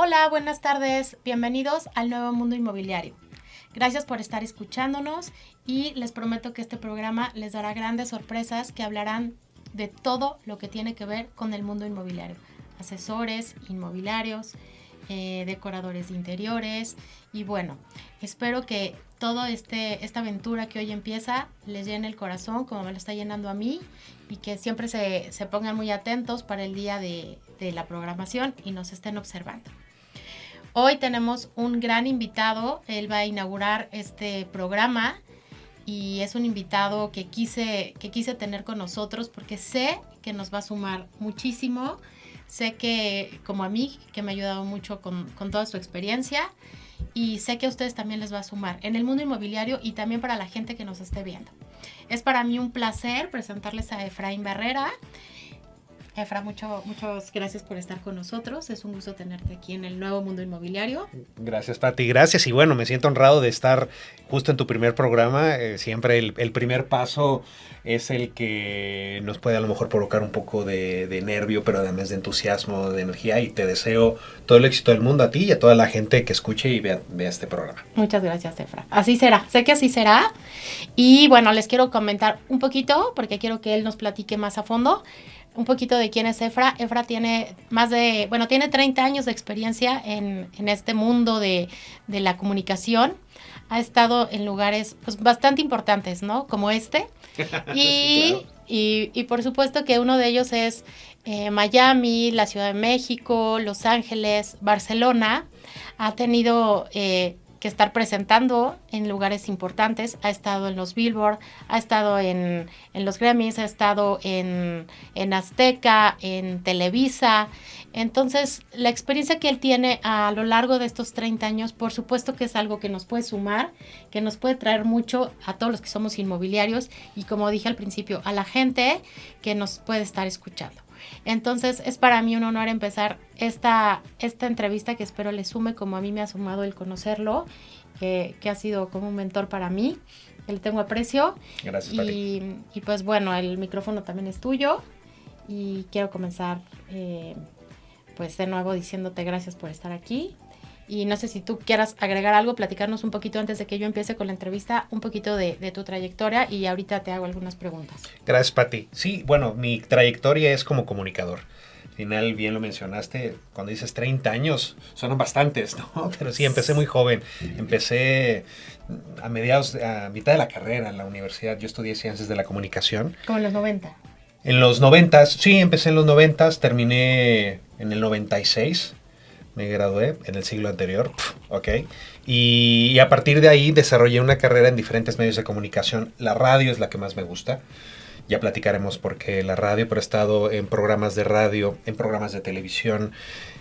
Hola, buenas tardes. Bienvenidos al Nuevo Mundo Inmobiliario. Gracias por estar escuchándonos y les prometo que este programa les dará grandes sorpresas que hablarán de todo lo que tiene que ver con el mundo inmobiliario. Asesores inmobiliarios, decoradores de interiores y bueno, espero que toda esta aventura que hoy empieza les llene el corazón como me lo está llenando a mí y que siempre se pongan muy atentos para el día de la programación y nos estén observando. Hoy tenemos un gran invitado, él va a inaugurar este programa y es un invitado que quise tener con nosotros porque sé que nos va a sumar muchísimo, sé que como a mí, que me ha ayudado mucho con toda su experiencia y sé que a ustedes también les va a sumar en el mundo inmobiliario y también para la gente que nos esté viendo. Es para mí un placer presentarles a Efraín Barrera. Efra, muchas gracias por estar con nosotros. Es un gusto tenerte aquí en el Nuevo Mundo Inmobiliario. Gracias, Pati. Gracias. Y bueno, me siento honrado de estar justo en tu primer programa. Siempre el primer paso es el que nos puede a lo mejor provocar un poco de nervio, pero además de entusiasmo, de energía. Y te deseo todo el éxito del mundo a ti y a toda la gente que escuche y vea este programa. Muchas gracias, Efra. Así será. Sé que así será. Y bueno, les quiero comentar un poquito, porque quiero que él nos platique más a fondo. Un poquito de quién es Efra. Efra tiene tiene 30 años de experiencia en este mundo de la comunicación. Ha estado en lugares pues, bastante importantes, ¿no? Como este. Y, sí, claro. y por supuesto que uno de ellos es Miami, la Ciudad de México, Los Ángeles, Barcelona. Ha tenido que estar presentando en lugares importantes, ha estado en los Billboard, ha estado en los Grammys, ha estado en Azteca, en Televisa. Entonces, la experiencia que él tiene a lo largo de estos 30 años, por supuesto que es algo que nos puede sumar, que nos puede traer mucho a todos los que somos inmobiliarios y, como dije al principio, a la gente que nos puede estar escuchando. Entonces es para mí un honor empezar esta entrevista que espero le sume como a mí me ha sumado el conocerlo, que ha sido como un mentor para mí, que le tengo aprecio. Gracias, Pati. Y pues bueno, el micrófono también es tuyo y quiero comenzar pues de nuevo diciéndote gracias por estar aquí. Y no sé si tú quieras agregar algo, platicarnos un poquito antes de que yo empiece con la entrevista, un poquito de tu trayectoria y ahorita te hago algunas preguntas. Gracias, Pati. Sí, bueno, mi trayectoria es como comitador. Al final, bien lo mencionaste, cuando dices 30 años, son bastantes, ¿no? Pero sí, empecé muy joven. Empecé a mitad de la carrera en la universidad. Yo estudié Ciencias de la Comunicación. Como en los 90. En los 90, sí, empecé en los 90, terminé en el 96. Me gradué en el siglo anterior, ok. Y a partir de ahí desarrollé una carrera en diferentes medios de comunicación. La radio es la que más me gusta. Ya platicaremos por qué la radio, pero he estado en programas de radio, en programas de televisión,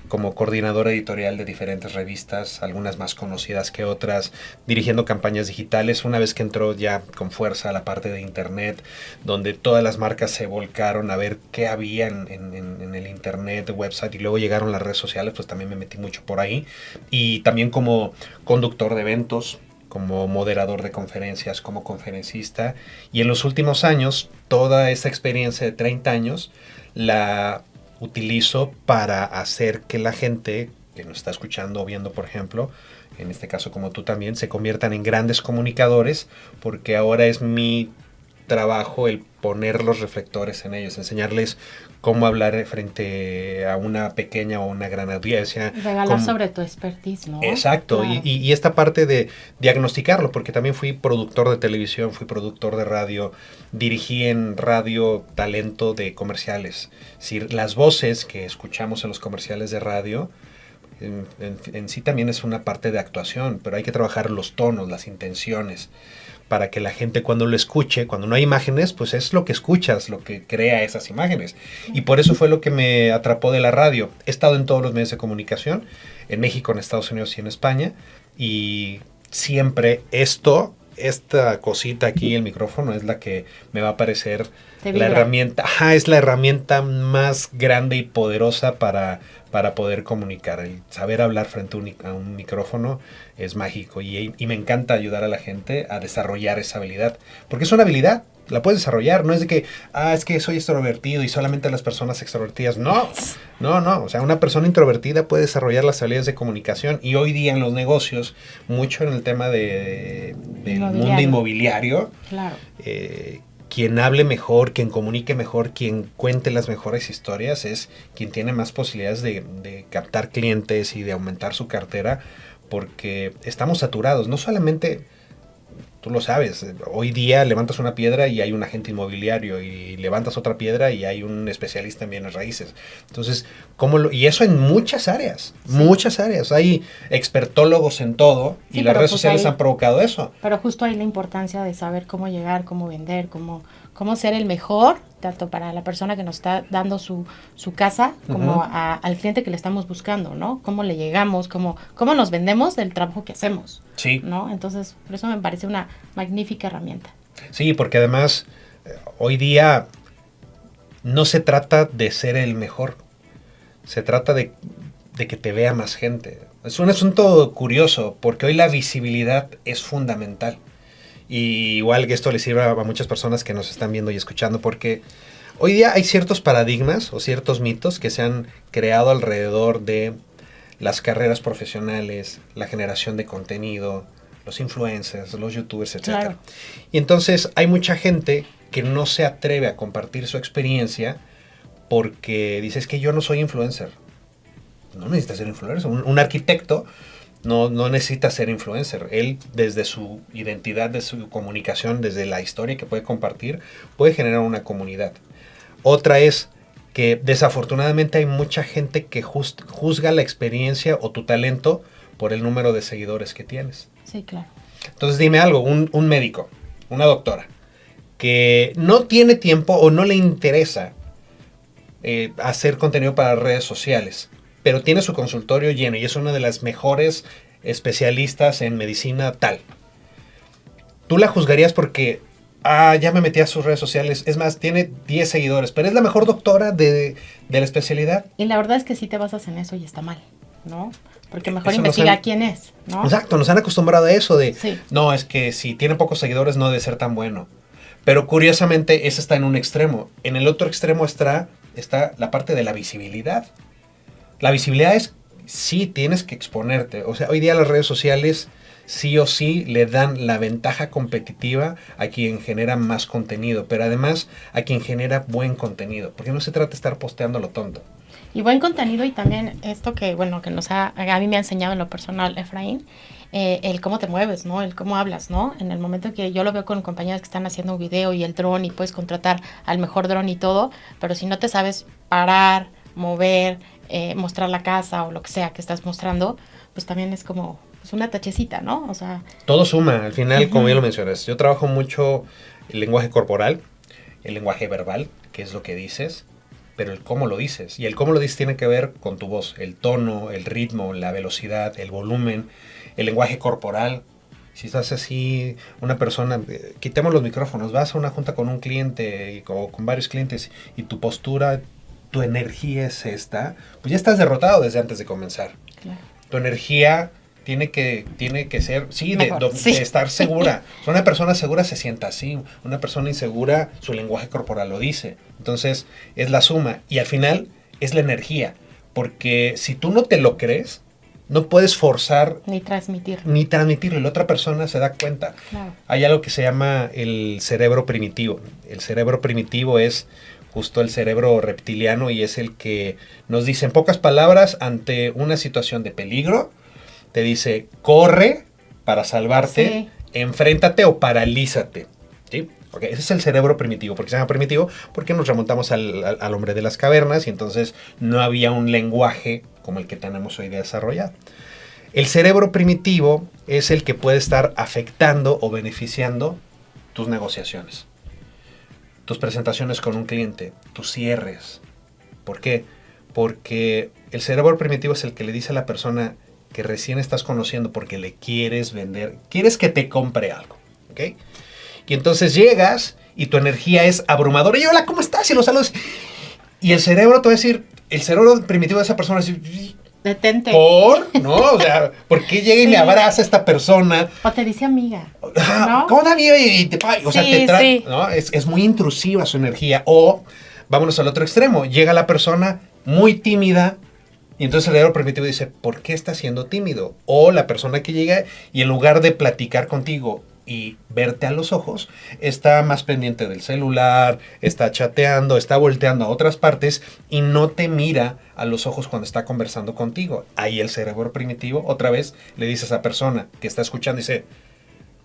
como coordinador editorial de diferentes revistas, algunas más conocidas que otras, dirigiendo campañas digitales. Una vez que entró ya con fuerza a la parte de internet, donde todas las marcas se volcaron a ver qué había en el internet, website, y luego llegaron las redes sociales, pues también me metí mucho por ahí. Y también como conductor de eventos, como moderador de conferencias, como conferencista. Y en los últimos años, toda esta experiencia de 30 años la utilizo para hacer que la gente que nos está escuchando o viendo, por ejemplo, en este caso como tú también, se conviertan en grandes comunicadores, porque ahora es mi trabajo el poner los reflectores en ellos, enseñarles cómo hablar frente a una pequeña o una gran audiencia. Regalar sobre tu expertise, ¿no? Exacto, claro. y esta parte de diagnosticarlo, porque también fui productor de televisión, fui productor de radio, dirigí en radio talento de comerciales. Si las voces que escuchamos en los comerciales de radio, en sí también es una parte de actuación, pero hay que trabajar los tonos, las intenciones, para que la gente cuando lo escuche, cuando no hay imágenes, pues es lo que escuchas, lo que crea esas imágenes. Y por eso fue lo que me atrapó de la radio. He estado en todos los medios de comunicación, en México, en Estados Unidos y en España, y siempre esta cosita aquí, el micrófono, es la que me va a parecer la herramienta. Es la herramienta más grande y poderosa para poder comunicar. El saber hablar frente a un micrófono es mágico y me encanta ayudar a la gente a desarrollar esa habilidad, porque es una habilidad. la puedes desarrollar. No es de que, es que soy extrovertido y solamente las personas extrovertidas. No, o sea, una persona introvertida puede desarrollar las habilidades de comunicación. Y hoy día en los negocios, mucho en el tema del mundo inmobiliario, claro. Quien hable mejor, quien comunique mejor, quien cuente las mejores historias es quien tiene más posibilidades de captar clientes y de aumentar su cartera, porque estamos saturados. No solamente, tú lo sabes, hoy día levantas una piedra y hay un agente inmobiliario, y levantas otra piedra y hay un especialista en bienes raíces. Entonces, y eso en muchas áreas, Hay expertólogos en todo, sí, y las redes sociales han provocado eso. Pero justo ahí la importancia de saber cómo llegar, cómo vender, cómo ser el mejor, tanto para la persona que nos está dando su casa, como al cliente que le estamos buscando, ¿no? Cómo le llegamos, cómo nos vendemos del trabajo que hacemos. Sí. ¿No? Entonces, por eso me parece una magnífica herramienta. Sí, porque además, hoy día no se trata de ser el mejor, se trata de que te vea más gente. Es un asunto curioso, porque hoy la visibilidad es fundamental. Y igual que esto le sirva a muchas personas que nos están viendo y escuchando, porque hoy día hay ciertos paradigmas o ciertos mitos que se han creado alrededor de las carreras profesionales, la generación de contenido, los influencers, los youtubers, etc. Claro. Y entonces hay mucha gente que no se atreve a compartir su experiencia porque dice, es que yo no soy influencer. No necesitas ser influencer. Un arquitecto no necesita ser influencer. Él, desde su identidad, de su comunicación, desde la historia que puede compartir, puede generar una comunidad. Otra es que desafortunadamente hay mucha gente que juzga la experiencia o tu talento por el número de seguidores que tienes. Sí, claro. Entonces dime algo, un médico, una doctora, que no tiene tiempo o no le interesa hacer contenido para redes sociales, pero tiene su consultorio lleno y es una de las mejores especialistas en medicina tal. ¿Tú la juzgarías porque, ya me metí a sus redes sociales? Es más, tiene 10 seguidores, pero es la mejor doctora de la especialidad. Y la verdad es que si te basas en eso y está mal, ¿no? Porque mejor investiga quién es, ¿no? Exacto, nos han acostumbrado a eso de, sí, no, es que si tiene pocos seguidores no debe ser tan bueno. Pero curiosamente ese está en un extremo. En el otro extremo está la parte de la visibilidad. La visibilidad es, sí, tienes que exponerte. O sea, hoy día las redes sociales sí o sí le dan la ventaja competitiva a quien genera más contenido, pero además a quien genera buen contenido, porque no se trata de estar posteando lo tonto. Y buen contenido, y también esto que, bueno, que a mí me ha enseñado en lo personal, Efraín, el cómo te mueves, ¿no? El cómo hablas, ¿no? En el momento que yo lo veo con compañeros que están haciendo un video y el dron, y puedes contratar al mejor dron y todo, pero si no te sabes parar, mover, mostrar la casa o lo que sea que estás mostrando, pues también es como una tachecita, ¿no? O sea, todo suma, al final, como ya lo mencionas. Yo trabajo mucho el lenguaje corporal, el lenguaje verbal, que es lo que dices, pero el cómo lo dices. Y el cómo lo dices tiene que ver con tu voz, el tono, el ritmo, la velocidad, el volumen, el lenguaje corporal. Si estás así, una persona, quitemos los micrófonos, vas a una junta con un cliente o con varios clientes y tu postura, tu energía es esta, pues ya estás derrotado desde antes de comenzar. Claro. Tu energía tiene que ser, sí, de estar segura. Una persona segura se sienta así, una persona insegura, su lenguaje corporal lo dice. Entonces, es la suma. Y al final, es la energía. Porque si tú no te lo crees, no puedes forzar ni transmitirlo. Y la otra persona se da cuenta. Claro. Hay algo que se llama el cerebro primitivo. El cerebro primitivo es justo el cerebro reptiliano y es el que nos dice en pocas palabras, ante una situación de peligro, te dice, corre para salvarte, sí, enfréntate o paralízate. ¿Sí? Okay, ese es el cerebro primitivo. ¿Por qué se llama primitivo? Porque nos remontamos al hombre de las cavernas y entonces no había un lenguaje como el que tenemos hoy desarrollado. El cerebro primitivo es el que puede estar afectando o beneficiando tus negociaciones, tus presentaciones con un cliente, tus cierres. ¿Por qué? Porque el cerebro primitivo es el que le dice a la persona que recién estás conociendo porque le quieres vender, quieres que te compre algo, ¿ok? Y entonces llegas y tu energía es abrumadora. Y hola, ¿cómo estás? Y los saludos. Y el cerebro te va a decir, el cerebro primitivo de esa persona va a decir, Detente. ¿No? O sea, ¿por qué llega y me abraza esta persona? O te dice amiga, ¿no? ¿Cómo da amiga? O sea, te trata, sí. ¿no? Es muy intrusiva su energía. O, vámonos al otro extremo, llega la persona muy tímida y entonces el cerebro primitivo dice, ¿por qué está siendo tímido? O la persona que llega y en lugar de platicar contigo y verte a los ojos, está más pendiente del celular, está chateando, está volteando a otras partes y no te mira a los ojos cuando está conversando contigo. Ahí el cerebro primitivo, otra vez, le dice a esa persona que está escuchando, dice,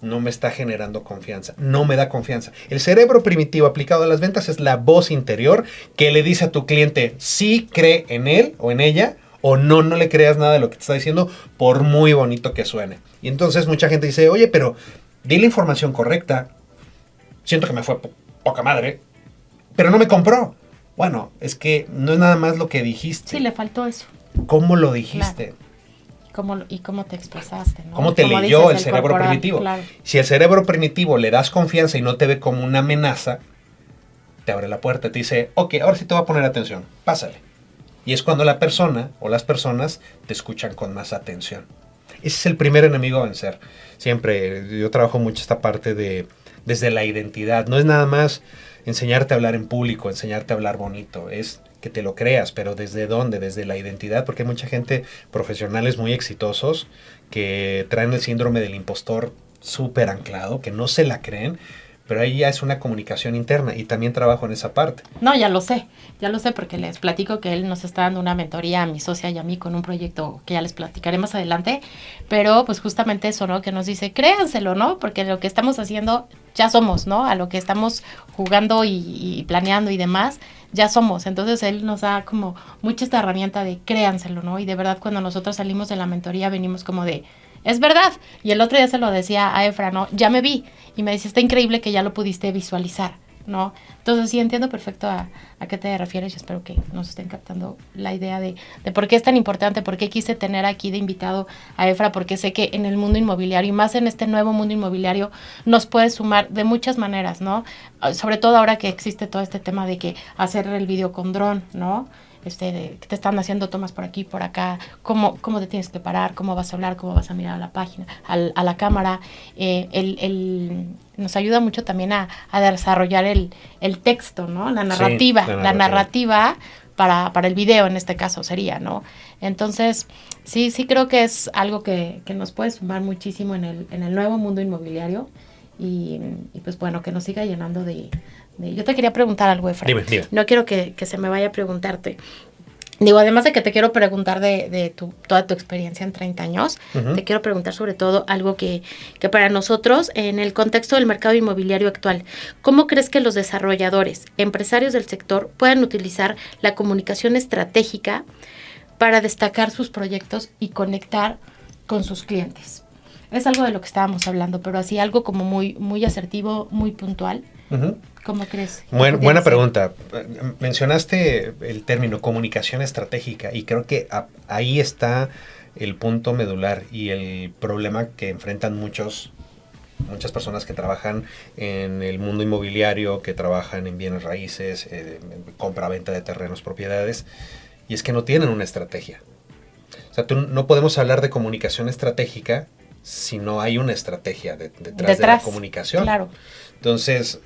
no me está generando confianza, no me da confianza. El cerebro primitivo aplicado a las ventas es la voz interior que le dice a tu cliente si cree en él o en ella o no, no le creas nada de lo que te está diciendo por muy bonito que suene. Y entonces mucha gente dice, oye, pero di la información correcta, siento que me fue poca madre, pero no me compró. Bueno, es que no es nada más lo que dijiste. Sí, le faltó eso. ¿Cómo lo dijiste? Claro. ¿Y cómo te expresaste? ¿No? ¿Cómo te como leyó dices, el cerebro corporal, primitivo? Claro. Si el cerebro primitivo le das confianza y no te ve como una amenaza, te abre la puerta, te dice, ok, ahora sí te voy a poner atención, pásale. Y es cuando la persona o las personas te escuchan con más atención. Ese es el primer enemigo a vencer. Siempre, yo trabajo mucho esta parte desde la identidad. No es nada más enseñarte a hablar en público, enseñarte a hablar bonito. Es que te lo creas, pero ¿desde dónde? Desde la identidad, porque hay mucha gente, profesionales muy exitosos, que traen el síndrome del impostor súper anclado, que no se la creen, pero ahí ya es una comunicación interna y también trabajo en esa parte. No, ya lo sé porque les platico que él nos está dando una mentoría a mi socia y a mí con un proyecto que ya les platicaré más adelante, pero pues justamente eso, ¿no? Que nos dice, créanselo, ¿no? Porque lo que estamos haciendo ya somos, ¿no? A lo que estamos jugando y planeando y demás, ya somos. Entonces él nos da como mucha esta herramienta de créanselo, ¿no? Y de verdad cuando nosotros salimos de la mentoría venimos como de, es verdad. Y el otro día se lo decía a Efra, ¿no? Ya me vi. Y me dice, está increíble que ya lo pudiste visualizar, ¿no? Entonces sí entiendo perfecto a qué te refieres. Yo espero que nos estén captando la idea de por qué es tan importante, por qué quise tener aquí de invitado a Efra, porque sé que en el mundo inmobiliario y más en este nuevo mundo inmobiliario nos puede sumar de muchas maneras, ¿no? Sobre todo ahora que existe todo este tema de que hacer el video con dron, ¿no? Que te están haciendo tomas por aquí, por acá, cómo te tienes que parar, cómo vas a hablar, cómo vas a mirar a la página, a la cámara. Nos ayuda mucho también a desarrollar el texto, ¿no? La narrativa, Sí, la narrativa para el video en este caso sería, ¿no? Entonces, sí creo que es algo que nos puede sumar muchísimo en el nuevo mundo inmobiliario y pues bueno, que nos siga llenando de... Yo te quería preguntar algo, Efra. Dime. No quiero que se me vaya a preguntarte. Digo, además de que te quiero preguntar de toda tu experiencia en 30 años, te quiero preguntar sobre todo algo que para nosotros, en el contexto del mercado inmobiliario actual, ¿cómo crees que los desarrolladores, empresarios del sector puedan utilizar la comunicación estratégica para destacar sus proyectos y conectar con sus clientes? Es algo de lo que estábamos hablando, pero así algo como muy asertivo, muy puntual. ¿Cómo crees? Buena pregunta. Mencionaste el término comunicación estratégica y creo que ahí está el punto medular y el problema que enfrentan muchas personas que trabajan en el mundo inmobiliario, que trabajan en bienes raíces, compra-venta de terrenos, propiedades, y es que no tienen una estrategia. O sea, no podemos hablar de comunicación estratégica si no hay una estrategia detrás de la comunicación. Claro. Entonces,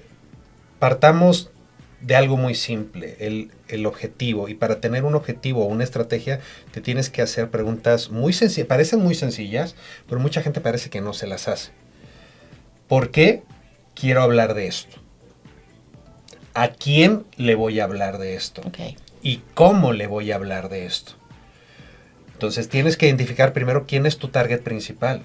partamos de algo muy simple, el objetivo. Y para tener un objetivo o una estrategia, te tienes que hacer preguntas muy sencillas. Parecen muy sencillas, pero mucha gente parece que no se las hace. ¿Por qué quiero hablar de esto? ¿A quién le voy a hablar de esto? Okay. ¿Y cómo le voy a hablar de esto? Entonces, tienes que identificar primero quién es tu target principal.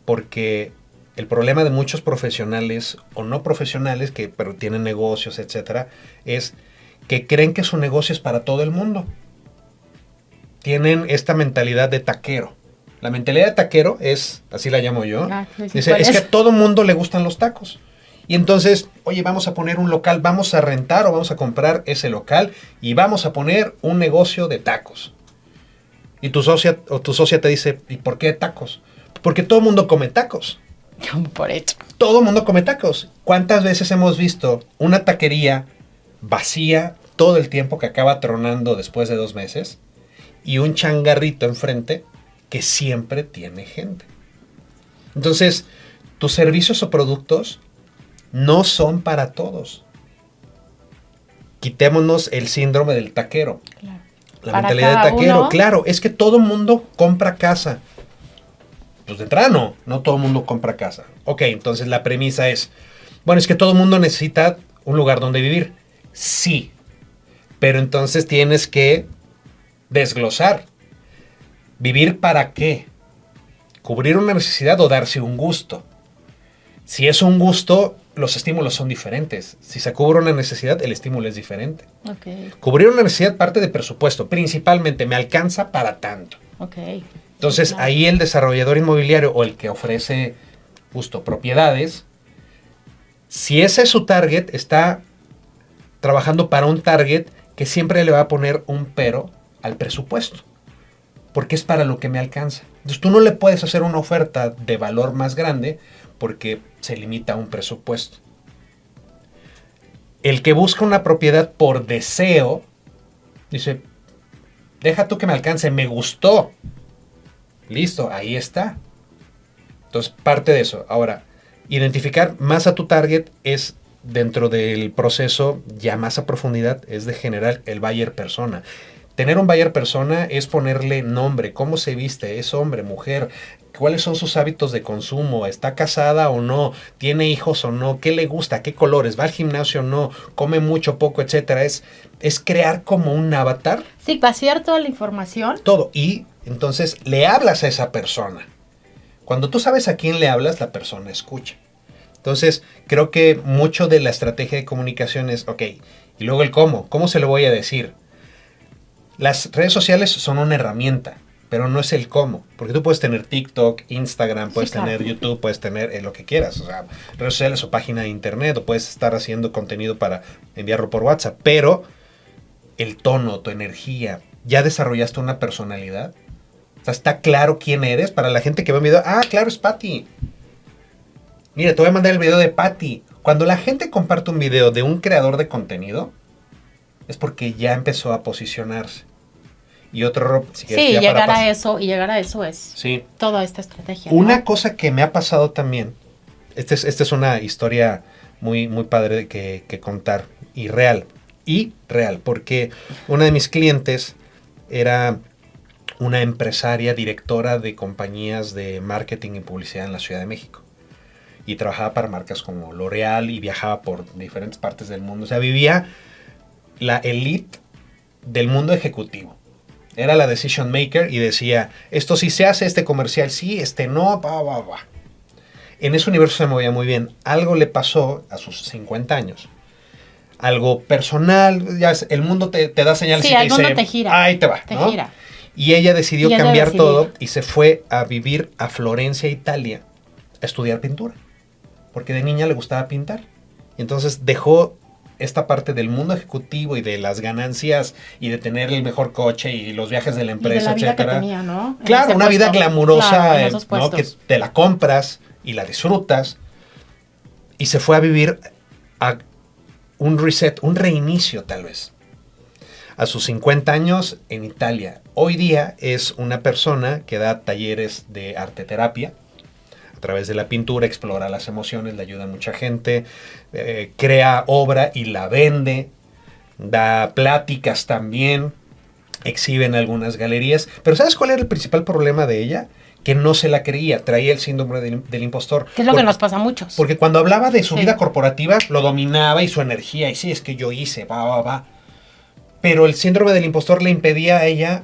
Porque el problema de muchos profesionales o no profesionales pero tienen negocios, etcétera, es que creen que su negocio es para todo el mundo. Tienen esta mentalidad de taquero. La mentalidad de taquero es, así la llamo yo, dice, es que a todo mundo le gustan los tacos. Y entonces, oye, vamos a poner un local, vamos a rentar o vamos a comprar ese local y vamos a poner un negocio de tacos. Y tu socia te dice, ¿y por qué tacos? Porque todo el mundo come tacos. Por hecho. Todo el mundo come tacos. ¿Cuántas veces hemos visto una taquería vacía todo el tiempo que acaba tronando después de 2 meses? y un changarrito enfrente que siempre tiene gente. Entonces, tus servicios o productos no son para todos. Quitémonos el síndrome del taquero. Claro. La Para mentalidad cada de taquero. uno. Claro, es que todo mundo compra casa. Pues de entrada no todo mundo compra casa. Ok, entonces la premisa es, bueno, es que todo mundo necesita un lugar donde vivir. Sí, pero entonces tienes que desglosar. ¿Vivir para qué? ¿Cubrir una necesidad o darse un gusto? Si es un gusto, los estímulos son diferentes. Si se cubre una necesidad, el estímulo es diferente. Ok, Cubrir una necesidad parte de presupuesto. Principalmente, me alcanza para tanto. ok. Entonces, Sí, claro. ahí el desarrollador inmobiliario o el que ofrece justo propiedades, si ese es su target, está trabajando para un target que siempre le va a poner un pero al presupuesto, porque es para lo que me alcanza. Entonces, tú no le puedes hacer una oferta de valor más grande porque se limita a un presupuesto. El que busca una propiedad por deseo, dice, deja tú que me alcance, me gustó. Listo, ahí está. Entonces, parte de eso. Ahora, identificar más a tu target es dentro del proceso ya más a profundidad, es de generar el buyer persona. Tener un buyer persona es ponerle nombre, cómo se viste, es hombre, mujer, cuáles son sus hábitos de consumo, está casada o no, tiene hijos o no, qué le gusta, qué colores, va al gimnasio o no, come mucho, poco, etcétera. Es crear como un avatar. Sí, vaciar toda la información. Todo. Y entonces le hablas a esa persona. Cuando tú sabes a quién le hablas, la persona escucha. Entonces, creo que mucho de la estrategia de comunicación es, ok, y luego el cómo. ¿Cómo se lo voy a decir? Las redes sociales son una herramienta, pero no es el cómo. Porque tú puedes tener TikTok, Instagram, puedes Sí, claro. tener YouTube, puedes tener lo que quieras. O sea, redes sociales o página de internet, o puedes estar haciendo contenido para enviarlo por WhatsApp. Pero el tono, tu energía, ¿ya desarrollaste una personalidad? O sea, ¿está claro quién eres? Para la gente que ve un video, claro, es Patty. Mira, te voy a mandar el video de Patty. Cuando la gente comparte un video de un creador de contenido, es porque ya empezó a posicionarse. Y otro, si quieres, Sí, ya para llegar a pasar. eso, y llegar a eso es Sí. toda esta estrategia, ¿no? Una cosa que me ha pasado también, esta es una historia muy, muy padre que contar, y real, porque una de mis clientes era una empresaria directora de compañías de marketing y publicidad en la Ciudad de México. Y trabajaba para marcas como L'Oreal y viajaba por diferentes partes del mundo. O sea, vivía la elite del mundo ejecutivo. Era la decision maker y decía, esto sí se hace, este comercial sí, este no, va. En ese universo se movía muy bien. Algo le pasó a sus 50 años. Algo personal, ya el mundo te da señales Sí, y te el mundo dice, te gira. ahí te va, Te ¿no? gira. Y ella decidió Y es de cambiar decidir. todo y se fue a vivir a Florencia, Italia, a estudiar pintura. Porque de niña le gustaba pintar. Y entonces dejó esta parte del mundo ejecutivo y de las ganancias y de tener el mejor coche y los viajes de la Y de empresa, la vida que etcétera. tenía, ¿no? En Claro, ese una vida puesto. glamurosa, Claro, en esos ¿no? Que puestos. te la compras y la disfrutas. Y se fue a vivir a un reset, un reinicio tal vez. A sus 50 años en Italia. Hoy día es una persona que da talleres de arteterapia. A través de la pintura explora las emociones, le ayuda a mucha gente, crea obra y la vende, da pláticas también, exhibe en algunas galerías. Pero ¿sabes cuál era el principal problema de ella? Que no se la creía, traía el síndrome del impostor. Que es lo que nos pasa a muchos. Porque cuando hablaba de su Sí. vida corporativa, lo dominaba y su energía, y sí, es que yo hice, va. Pero el síndrome del impostor le impedía a ella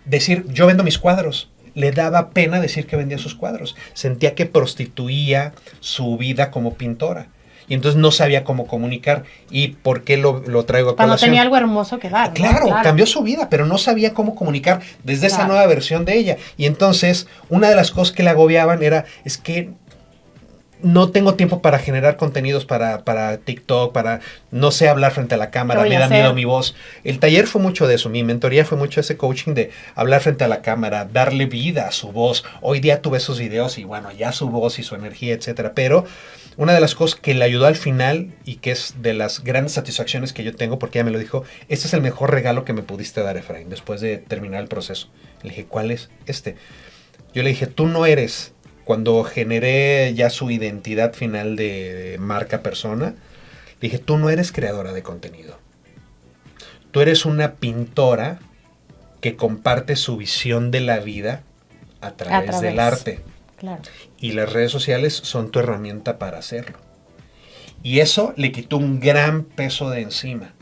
decir, yo vendo mis cuadros. Le daba pena decir que vendía sus cuadros. Sentía que prostituía su vida como pintora. Y entonces no sabía cómo comunicar. ¿Y por qué lo traigo a Cuando colación? tenía algo hermoso que dar, ¿no? Claro, cambió su vida, pero no sabía cómo comunicar desde esa nueva versión de ella. Y entonces, una de las cosas que la agobiaban era, es que no tengo tiempo para generar contenidos para TikTok, no sé hablar frente a la cámara, me da miedo mi voz. El taller fue mucho de eso, mi mentoría fue mucho ese coaching de hablar frente a la cámara, darle vida a su voz. Hoy día tú ves sus videos y bueno, ya su voz y su energía, etcétera. Pero una de las cosas que le ayudó al final y que es de las grandes satisfacciones que yo tengo, porque ella me lo dijo, este es el mejor regalo que me pudiste dar, Efraín, después de terminar el proceso. Le dije, ¿cuál es? Yo le dije, tú no eres... Cuando generé ya su identidad final de marca persona, dije, tú no eres creadora de contenido. Tú eres una pintora que comparte su visión de la vida a través del arte. Claro. Y las redes sociales son tu herramienta para hacerlo. Y eso le quitó un gran peso de encima.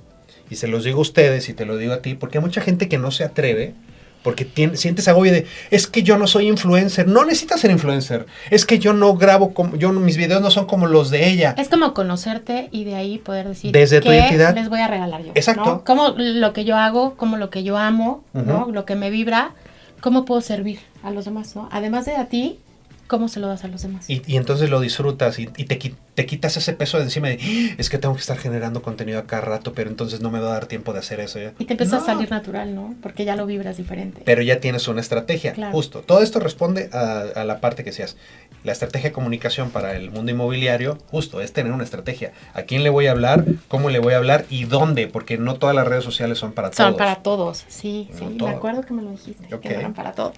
Y se los digo a ustedes y te lo digo a ti, porque hay mucha gente que no se atreve. Porque sientes agobio de, es que yo no soy influencer. No necesitas ser influencer. Es que yo no grabo, mis videos no son como los de ella. Es como conocerte y de ahí poder decir, desde tu identidad les voy a regalar yo. Exacto. ¿No? Como lo que yo hago, como lo que yo amo, ¿no? Lo que me vibra, cómo puedo servir a los demás, ¿no? Además de a ti, ¿cómo se lo das a los demás? Y entonces lo disfrutas y te quitas ese peso de encima de, es que tengo que estar generando contenido a cada rato, pero entonces no me va a dar tiempo de hacer eso. ¿Ya? Y te empieza a salir natural, ¿no? Porque ya lo vibras diferente. Pero ya tienes una estrategia, claro. Justo. Todo esto responde a la parte que decías. La estrategia de comunicación para el mundo inmobiliario, justo, es tener una estrategia. ¿A quién le voy a hablar? ¿Cómo le voy a hablar? ¿Y dónde? Porque no todas las redes sociales son para todos. Son para todos, sí. No me acuerdo que me lo dijiste, okay. Que no eran para todos.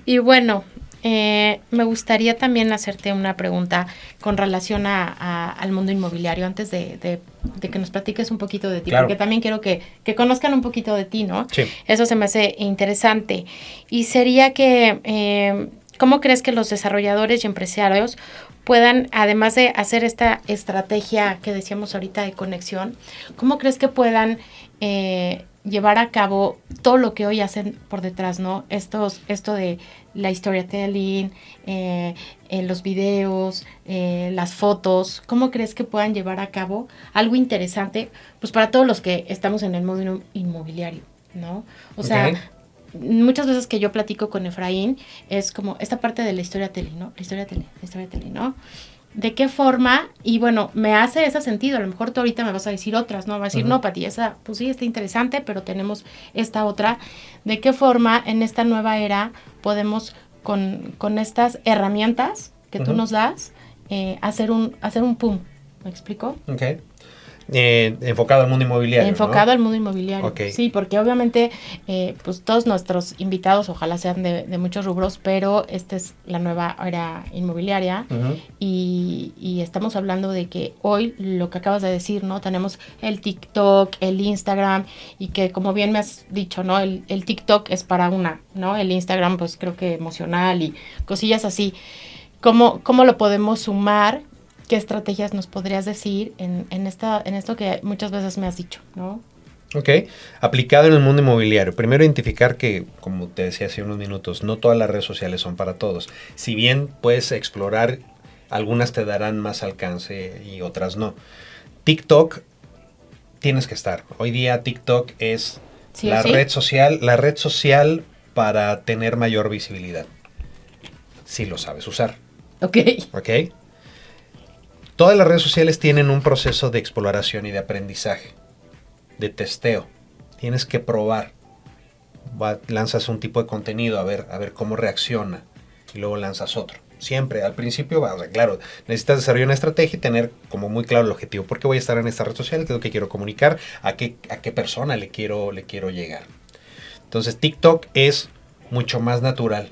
Y bueno... me gustaría también hacerte una pregunta con relación al mundo inmobiliario antes de que nos platiques un poquito de ti, claro. Porque también quiero que conozcan un poquito de ti, ¿no? Sí. Eso se me hace interesante. Y sería que, ¿cómo crees que los desarrolladores y empresarios puedan, además de hacer esta estrategia que decíamos ahorita de conexión, ¿cómo crees que puedan llevar a cabo todo lo que hoy hacen por detrás, ¿no? Esto de la storytelling, los videos, las fotos, ¿cómo crees que puedan llevar a cabo algo interesante, pues para todos los que estamos en el mundo inmobiliario, ¿no? O sea, muchas veces que yo platico con Efraín, es como esta parte de la storytelling, ¿no? La storytelling, ¿no? ¿De qué forma? Y bueno, me hace ese sentido. A lo mejor tú ahorita me vas a decir otras, ¿no? Va a decir, no, Pati, esa, pues sí, está interesante, pero tenemos esta otra. ¿De qué forma en esta nueva era podemos, con estas herramientas que tú nos das, hacer un pum? ¿Me explico? Ok. Enfocado al mundo inmobiliario, Enfocado ¿no? al mundo inmobiliario, okay. Sí, porque obviamente pues todos nuestros invitados ojalá sean de muchos rubros, pero esta es la nueva era inmobiliaria y estamos hablando de que hoy lo que acabas de decir, ¿no? Tenemos el TikTok, el Instagram y que como bien me has dicho, ¿no? El TikTok es para ¿no? El Instagram pues creo que emocional y cosillas así. ¿Cómo lo podemos sumar? ¿Qué estrategias nos podrías decir en esto que muchas veces me has dicho, ¿no? Ok, aplicado en el mundo inmobiliario. Primero identificar que, como te decía hace unos minutos, no todas las redes sociales son para todos. Si bien puedes explorar, algunas te darán más alcance y otras no. TikTok, tienes que estar. Hoy día TikTok es red social para tener mayor visibilidad. Si lo sabes usar. Ok. Todas las redes sociales tienen un proceso de exploración y de aprendizaje, de testeo. Tienes que probar. Lanzas un tipo de contenido a ver cómo reacciona y luego lanzas otro. Siempre, al principio, claro, necesitas desarrollar una estrategia y tener como muy claro el objetivo. ¿Por qué voy a estar en esta red social? ¿Qué es lo que quiero comunicar? ¿A qué persona le quiero llegar? Entonces, TikTok es mucho más natural.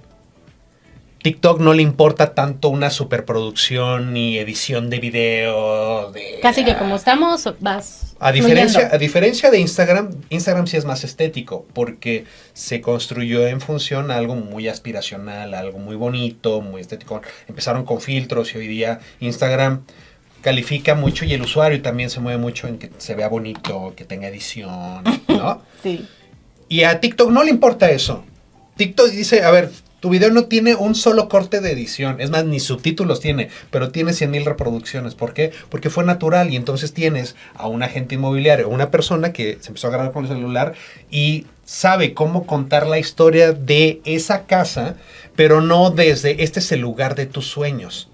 TikTok no le importa tanto una superproducción ni edición de video. Casi que como estamos, vas a diferencia de Instagram sí es más estético porque se construyó en función a algo muy aspiracional, algo muy bonito, muy estético. Empezaron con filtros y hoy día Instagram califica mucho y el usuario también se mueve mucho en que se vea bonito, que tenga edición, ¿no? Sí. Y a TikTok no le importa eso. TikTok dice, a ver, tu video no tiene un solo corte de edición, es más, ni subtítulos tiene, pero tiene 100,000 reproducciones. ¿Por qué? Porque fue natural y entonces tienes a un agente inmobiliario, una persona que se empezó a grabar con el celular y sabe cómo contar la historia de esa casa, pero no desde este es el lugar de tus sueños.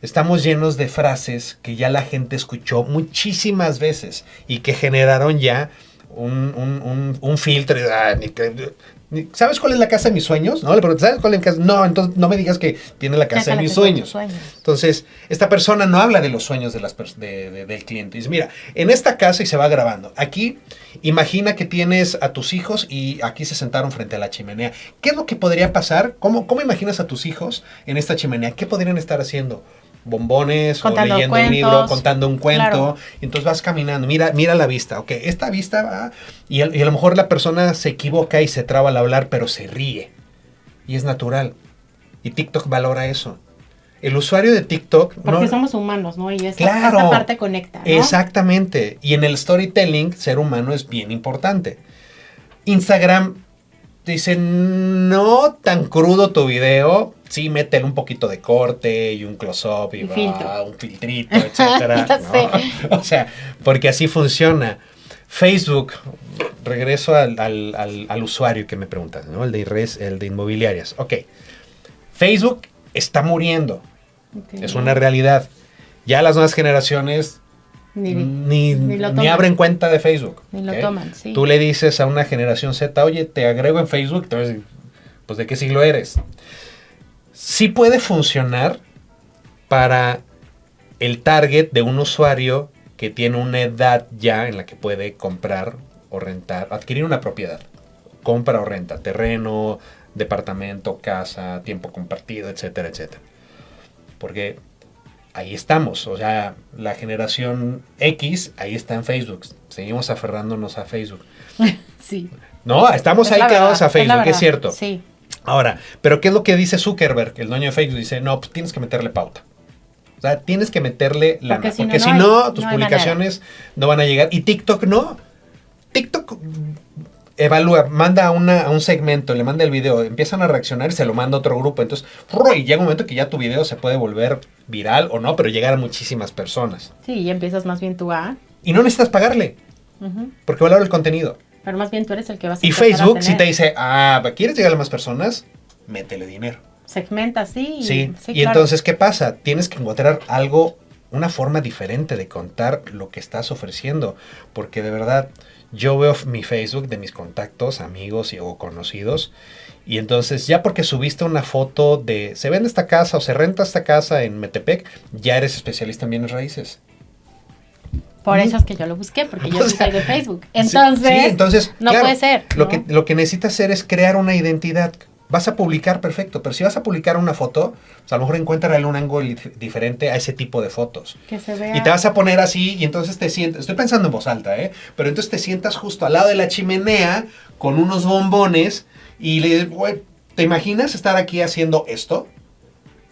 estamos llenos de frases que ya la gente escuchó muchísimas veces y que generaron ya un filtro. ¿Sabes cuál es la casa de mis sueños? ¿No? Le pregunto, ¿sabes cuál es la casa? No, entonces no me digas que tiene la casa de mis sueños. Entonces, esta persona no habla de los sueños del cliente. Dice, mira, en esta casa, y se va grabando, aquí, imagina que tienes a tus hijos y aquí se sentaron frente a la chimenea. ¿Qué es lo que podría pasar? ¿Cómo imaginas a tus hijos en esta chimenea? ¿Qué podrían estar haciendo? Bombones, contando o leyendo cuentos, un libro, contando un cuento. Claro. Entonces vas caminando, mira la vista. Ok, esta vista va, y a lo mejor la persona se equivoca y se traba al hablar, pero se ríe. Y es natural. Y TikTok valora eso. El usuario de TikTok... Porque somos humanos, ¿no? Y esa parte conecta, ¿no? Exactamente. Y en el storytelling, ser humano es bien importante. Instagram dice, no tan crudo tu video, sí, métele un poquito de corte y un close-up y un filtrito, etcétera. ¿No? O sea, porque así funciona. Facebook, regreso al usuario que me preguntas, ¿no? El de inmobiliarias. Ok, Facebook está muriendo. Okay. Es una realidad. Ya las nuevas generaciones ni abren cuenta de Facebook. Ni lo toman, sí. Tú le dices a una generación Z, oye, te agrego en Facebook, entonces, pues, ¿de qué siglo eres? Sí puede funcionar para el target de un usuario que tiene una edad ya en la que puede comprar o rentar, adquirir una propiedad. Compra o renta, terreno, departamento, casa, tiempo compartido, etcétera, etcétera. Porque ahí estamos, o sea, la generación X, ahí está en Facebook. Seguimos aferrándonos a Facebook. Sí. No, estamos ahí clavados a Facebook, es cierto. Sí. Ahora, ¿pero qué es lo que dice Zuckerberg, el dueño de Facebook? Dice, no, pues tienes que meterle pauta. O sea, tienes que meterle lana. Porque si no, tus publicaciones no van a llegar. Y TikTok no. TikTok evalúa, manda a un segmento, le manda el video, empiezan a reaccionar y se lo manda a otro grupo. Entonces, y llega un momento que ya tu video se puede volver viral o no, pero llegar a muchísimas personas. Sí, y empiezas más bien tú a... Y no necesitas pagarle, porque valora el contenido. Pero más bien tú eres el que vas a... Y Facebook, si te dice, ¿quieres llegar a más personas? Métele dinero. Segmenta, sí. Sí, y claro. Entonces, ¿qué pasa? Tienes que encontrar algo, una forma diferente de contar lo que estás ofreciendo, porque de verdad... Yo veo mi Facebook de mis contactos, amigos o conocidos, y entonces ya porque subiste una foto de se vende esta casa o se renta esta casa en Metepec, ya eres especialista en bienes raíces. Por eso es que yo lo busqué, porque yo soy de Facebook. Entonces, no claro, puede ser. ¿no? Lo que necesitas hacer es crear una identidad. Vas a publicar, perfecto, pero si vas a publicar una foto, pues a lo mejor encuéntrale un ángulo diferente a ese tipo de fotos. Que se vea. Y te vas a poner así y entonces te sientas, estoy pensando en voz alta, pero entonces te sientas justo al lado de la chimenea con unos bombones y le dices, güey, ¿te imaginas estar aquí haciendo esto?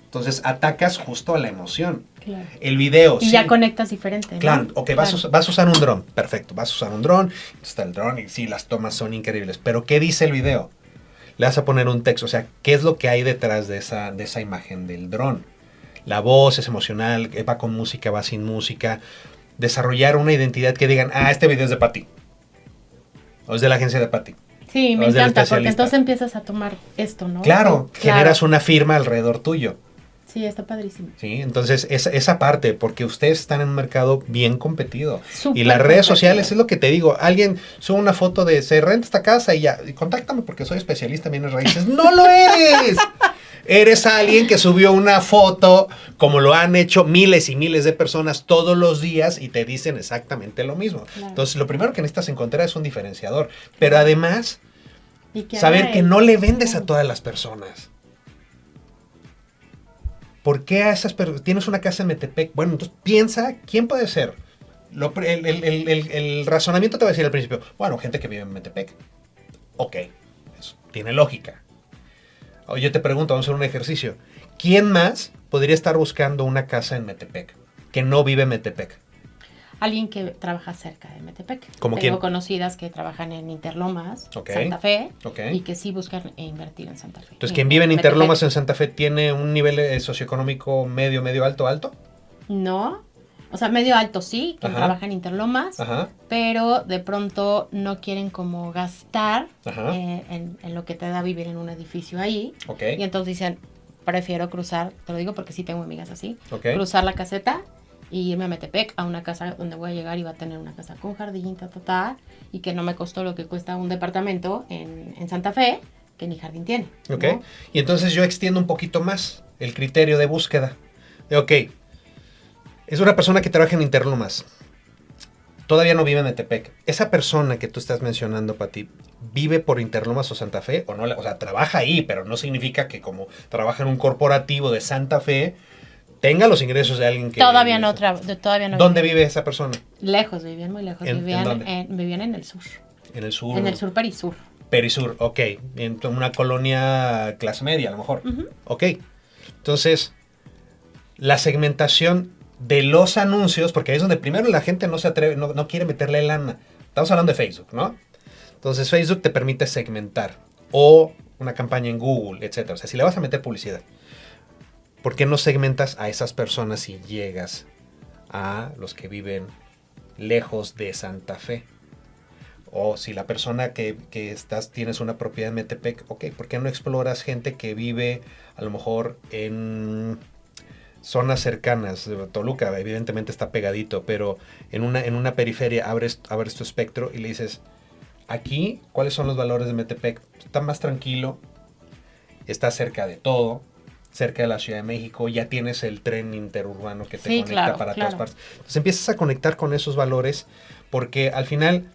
Entonces atacas justo a la emoción. Claro. El video. Y sí, ya conectas diferente, ¿no? Claro, ok, claro. Vas a usar un dron, perfecto, vas a usar un dron, está el dron y sí, las tomas son increíbles, pero ¿qué dice el video? Le vas a poner un texto, o sea, ¿qué es lo que hay detrás de esa imagen del dron? La voz es emocional, va con música, va sin música. Desarrollar una identidad que digan, este video es de Pati. O es de la agencia de Pati. Sí, me encanta, porque entonces empiezas a tomar esto, ¿no? Claro, generas una firma alrededor tuyo. Sí, está padrísimo. Sí, entonces esa parte, porque ustedes están en un mercado bien competido. Súper y las redes sociales, es lo que te digo, alguien sube una foto de se renta esta casa y ya, y contáctame porque soy especialista en bienes raíces. ¡No lo eres! Eres alguien que subió una foto, como lo han hecho miles y miles de personas todos los días y te dicen exactamente lo mismo. Claro. Entonces, lo primero que necesitas encontrar es un diferenciador. Pero además, saber que no le vendes a todas las personas. ¿Por qué a esas personas? Tienes una casa en Metepec. Bueno, entonces piensa, ¿quién puede ser? El razonamiento te va a decir al principio, bueno, gente que vive en Metepec. Ok, eso tiene lógica. Yo te pregunto, vamos a hacer un ejercicio. ¿Quién más podría estar buscando una casa en Metepec que no vive en Metepec? Alguien que trabaja cerca de Metepec. ¿Cómo quién? Tengo conocidas que trabajan en Interlomas, Santa Fe, y que sí buscan invertir en Santa Fe. Entonces, ¿quien vive en Interlomas en Santa Fe tiene un nivel socioeconómico medio, alto? No. O sea, medio alto sí, que trabaja en Interlomas, pero de pronto no quieren como gastar en lo que te da vivir en un edificio ahí. Okay. Y entonces dicen, prefiero cruzar, te lo digo porque sí tengo amigas así, Ok. cruzar la caseta y irme a Metepec, a una casa donde voy a llegar y va a tener una casa con jardín, y que no me costó lo que cuesta un departamento en Santa Fe, que ni jardín tiene. Ok. ¿No? Y entonces yo extiendo un poquito más el criterio de búsqueda. Ok. Es una persona que trabaja en Interlomas. Todavía no vive en Metepec. Esa persona que tú estás mencionando, Pati, ¿vive por Interlomas o Santa Fe? O no, o sea, trabaja ahí, pero no significa que como trabaja en un corporativo de Santa Fe, tenga los ingresos de alguien que... Todavía no, todavía no. ¿Dónde vive esa persona? Lejos, vivían muy lejos. ¿En dónde? Vivían en el sur. En el sur. En el sur Perisur. Perisur, ok. En una colonia clase media, a lo mejor. Ujú. Ok. Entonces, la segmentación de los anuncios, porque ahí es donde primero la gente no se atreve, no quiere meterle lana. Estamos hablando de Facebook, ¿no? Entonces, Facebook te permite segmentar. O una campaña en Google, etcétera. O sea, si le vas a meter publicidad, ¿por qué no segmentas a esas personas y llegas a los que viven lejos de Santa Fe? O si la persona que tienes una propiedad en Metepec, ok, ¿por qué no exploras gente que vive a lo mejor en zonas cercanas? Toluca evidentemente está pegadito, pero en una periferia abres tu espectro y le dices, aquí, ¿cuáles son los valores de Metepec? Está más tranquilo, está cerca de todo, cerca de la Ciudad de México, ya tienes el tren interurbano que te conecta para todas partes. Entonces empiezas a conectar con esos valores porque al final...